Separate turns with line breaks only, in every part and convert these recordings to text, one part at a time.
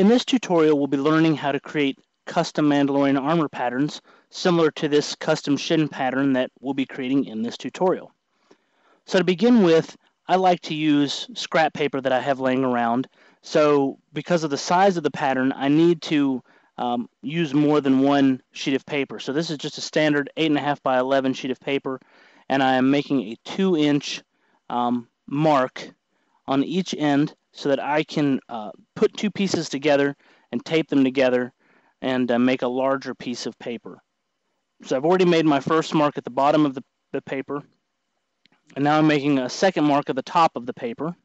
In this tutorial, we'll be learning how to create custom Mandalorian armor patterns similar to this custom shin pattern that we'll be creating in this tutorial. So to begin with, I like to use scrap paper that I have laying around. So because of the size of the pattern, I need to use more than one sheet of paper. So this is just a standard 8.5 by 11 sheet of paper, and I am making a 2-inch mark on each end so that I can put two pieces together and tape them together and make a larger piece of paper. So I've already made my first mark at the bottom of the paper, and now I'm making a second mark at the top of the paper.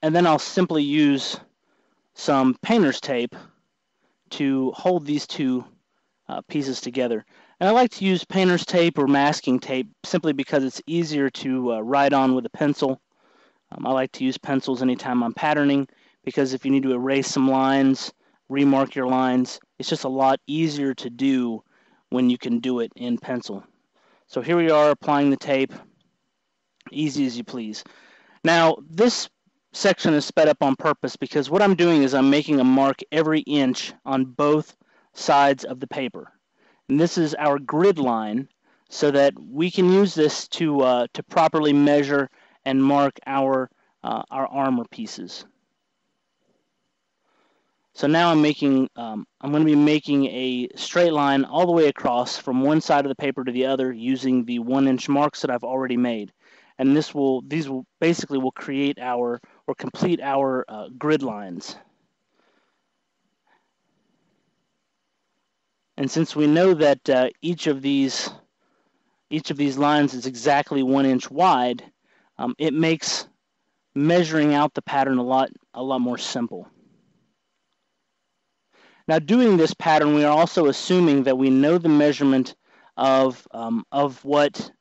And then I'll simply use some painter's tape to hold these two pieces together. And I like to use painter's tape or masking tape simply because it's easier to write on with a pencil. I like to use pencils anytime I'm patterning because if you need to erase some lines, remark your lines, it's just a lot easier to do when you can do it in pencil. So here we are applying the tape, easy as you please. Now this section is sped up on purpose because what I'm doing is I'm making a mark every inch on both sides of the paper. And this is our grid line so that we can use this to properly measure and mark our armor pieces. So now I'm going to be making a straight line all the way across from one side of the paper to the other using the 1-inch marks that I've already made. And these will basically create or complete our grid lines. And since we know that each of these lines is exactly 1 inch wide, it makes measuring out the pattern a lot more simple. Now, doing this pattern, we are also assuming that we know the measurement of the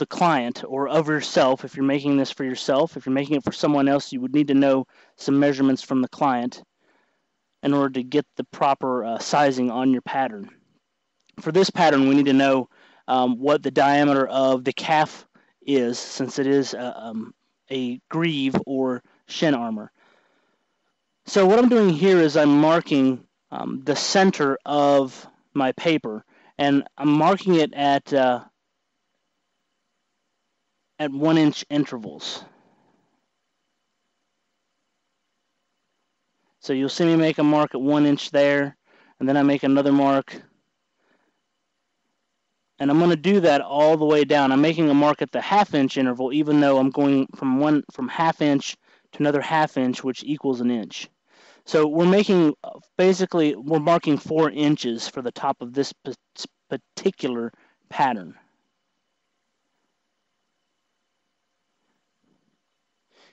client or of yourself. If you're making this for yourself, if you're making it for someone else, you would need to know some measurements from the client in order to get the proper sizing on your pattern. For this pattern, we need to know what the diameter of the calf is, since it is a greave or shin armor. So what I'm doing here is I'm marking the center of my paper, and I'm marking it at 1-inch intervals. So you'll see me make a mark at 1 inch there, and then I make another mark. And I'm going to do that all the way down. I'm making a mark at the 1/2 inch interval, even though I'm going from 1/2 inch to another 1/2 inch, which equals an inch. So we're marking 4 inches for the top of this particular pattern.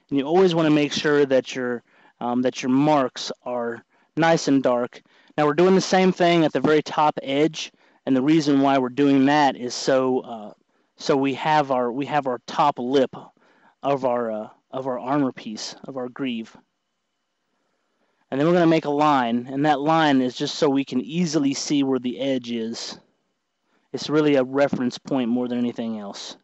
And you always want to make sure that your marks are nice and dark. Now we're doing the same thing at the very top edge, and the reason why we're doing that is so we have our top lip of our armor piece, of our greave. And then we're going to make a line, and that line is just so we can easily see where the edge is. It's really a reference point more than anything else.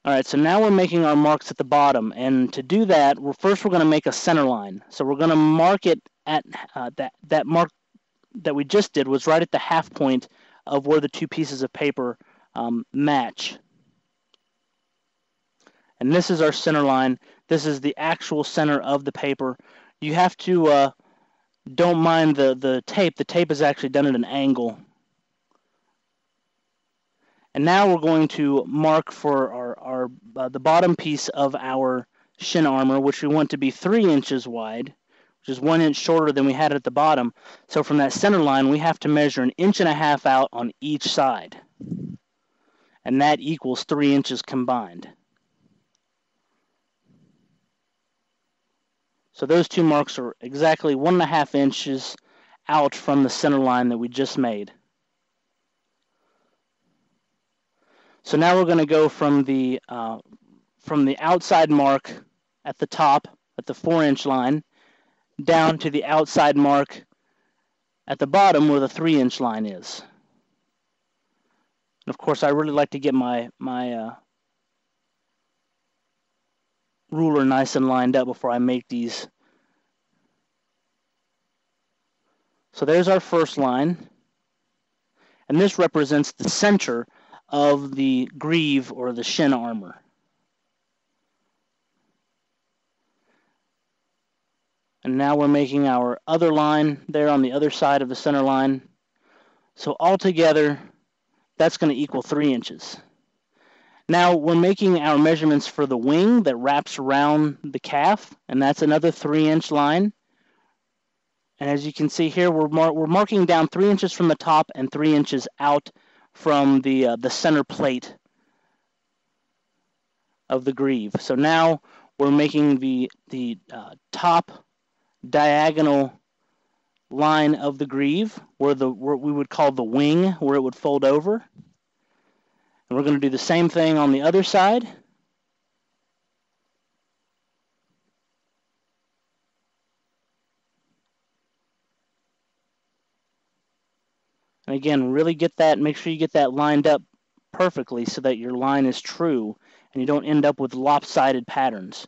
All right, so now we're making our marks at the bottom, and to do that, we're going to make a center line. So we're going to mark it at that mark that we just did was right at the half point of where the two pieces of paper match. And this is our center line. This is the actual center of the paper. You have to don't mind the tape. The tape is actually done at an angle. And now we're going to mark for the bottom piece of our shin armor, which we want to be 3 inches wide, which is 1 inch shorter than we had at the bottom. So from that center line, we have to measure 1.5 inches out on each side. And that equals 3 inches combined. So those two marks are exactly 1.5 inches out from the center line that we just made. So now we're going to go from the outside mark at the top, at the 4-inch line, down to the outside mark at the bottom where the 3-inch line is. And of course, I really like to get my ruler nice and lined up before I make these. So there's our first line, and this represents the center of the greave or the shin armor. And now we're making our other line there on the other side of the center line. So altogether, that's going to equal 3 inches. Now we're making our measurements for the wing that wraps around the calf, and that's another 3-inch line. And as you can see here, we're marking down 3 inches from the top and 3 inches out from the center plate of the greave. So now we're making the top diagonal line of the greave where we would call the wing, where it would fold over. And we're going to do the same thing on the other side. And again, really make sure you get that lined up perfectly so that your line is true and you don't end up with lopsided patterns.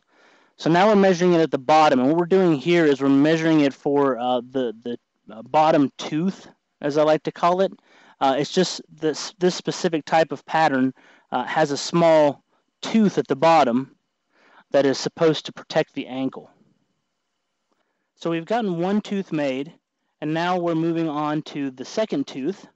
So now we're measuring it at the bottom, and what we're doing here is we're measuring it for the bottom tooth, as I like to call it. It's just this specific type of pattern has a small tooth at the bottom that is supposed to protect the ankle. So we've gotten one tooth made, and now we're moving on to the second tooth.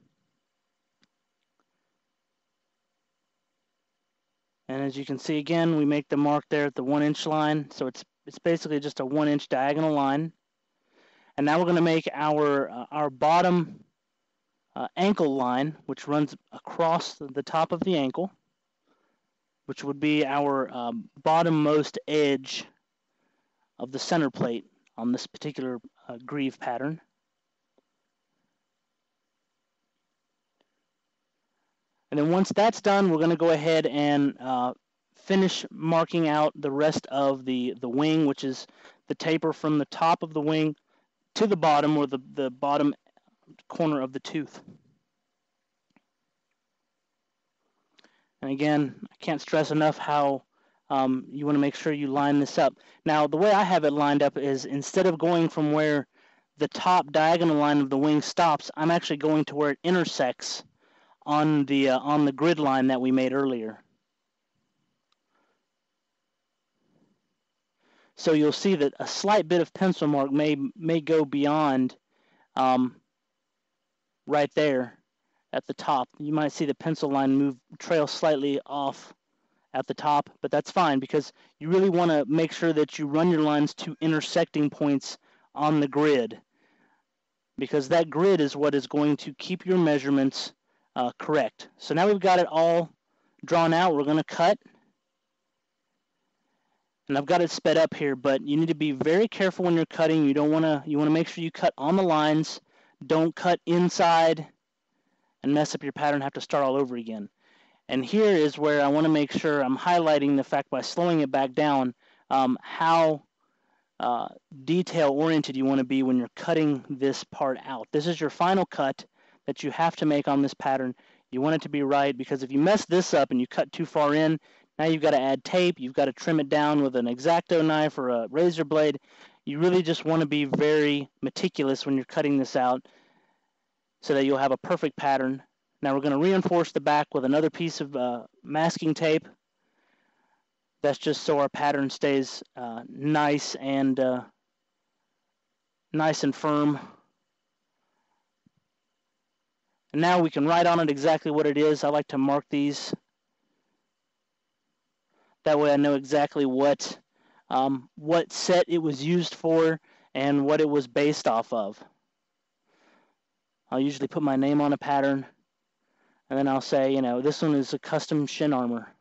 And as you can see, again, we make the mark there at the 1-inch line. So it's basically just a 1-inch diagonal line. And now we're going to make our bottom ankle line, which runs across the top of the ankle, which would be our bottommost edge of the center plate on this particular greave pattern. And then once that's done, we're going to go ahead and finish marking out the rest of the wing, which is the taper from the top of the wing to the bottom, or the bottom corner of the tooth. And again, I can't stress enough how you want to make sure you line this up. Now, the way I have it lined up is instead of going from where the top diagonal line of the wing stops, I'm actually going to where it intersects on the grid line that we made earlier. So you'll see that a slight bit of pencil mark may go beyond right there at the top. You might see the pencil line trail slightly off at the top, but that's fine because you really want to make sure that you run your lines to intersecting points on the grid, because that grid is what is going to keep your measurements correct. So now we've got it all drawn out. We're going to cut. And I've got it sped up here, but you need to be very careful when you're cutting. You want to make sure you cut on the lines. Don't cut inside and mess up your pattern, have to start all over again. And here is where I want to make sure I'm highlighting the fact by slowing it back down how detail-oriented you want to be when you're cutting this part out. This is your final cut that you have to make on this pattern. You want it to be right, because if you mess this up and you cut too far in, now you've got to add tape, you've got to trim it down with an X-Acto knife or a razor blade. You really just want to be very meticulous when you're cutting this out so that you'll have a perfect pattern. Now we're going to reinforce the back with another piece of masking tape. That's just so our pattern stays nice and firm. And now we can write on it exactly what it is. I like to mark these. That way I know exactly what set it was used for and what it was based off of. I'll usually put my name on a pattern, and then I'll say, you know, this one is a custom shin armor.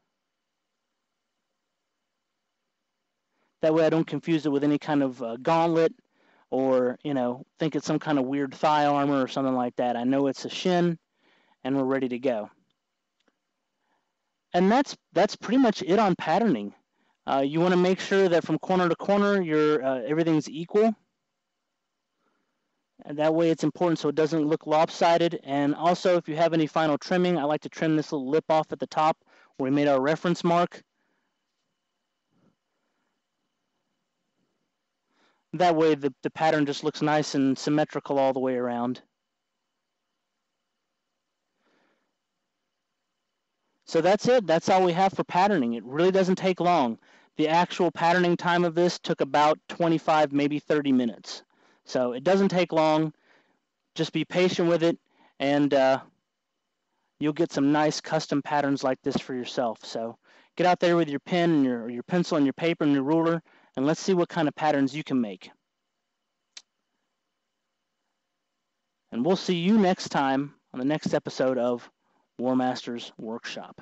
That way I don't confuse it with any kind of gauntlet or, you know, think it's some kind of weird thigh armor or something like that. I know it's a shin, and we're ready to go. And that's pretty much it on patterning. You want to make sure that from corner to corner, everything's equal. And that way it's important so it doesn't look lopsided. And also, if you have any final trimming, I like to trim this little lip off at the top where we made our reference mark. That way the pattern just looks nice and symmetrical all the way around. So that's it. That's all we have for patterning. It really doesn't take long. The actual patterning time of this took about 25, maybe 30 minutes. So it doesn't take long. Just be patient with it, and you'll get some nice custom patterns like this for yourself. So get out there with your pen and your pencil and your paper and your ruler, and let's see what kind of patterns you can make. And we'll see you next time on the next episode of Warmaster's Workshop.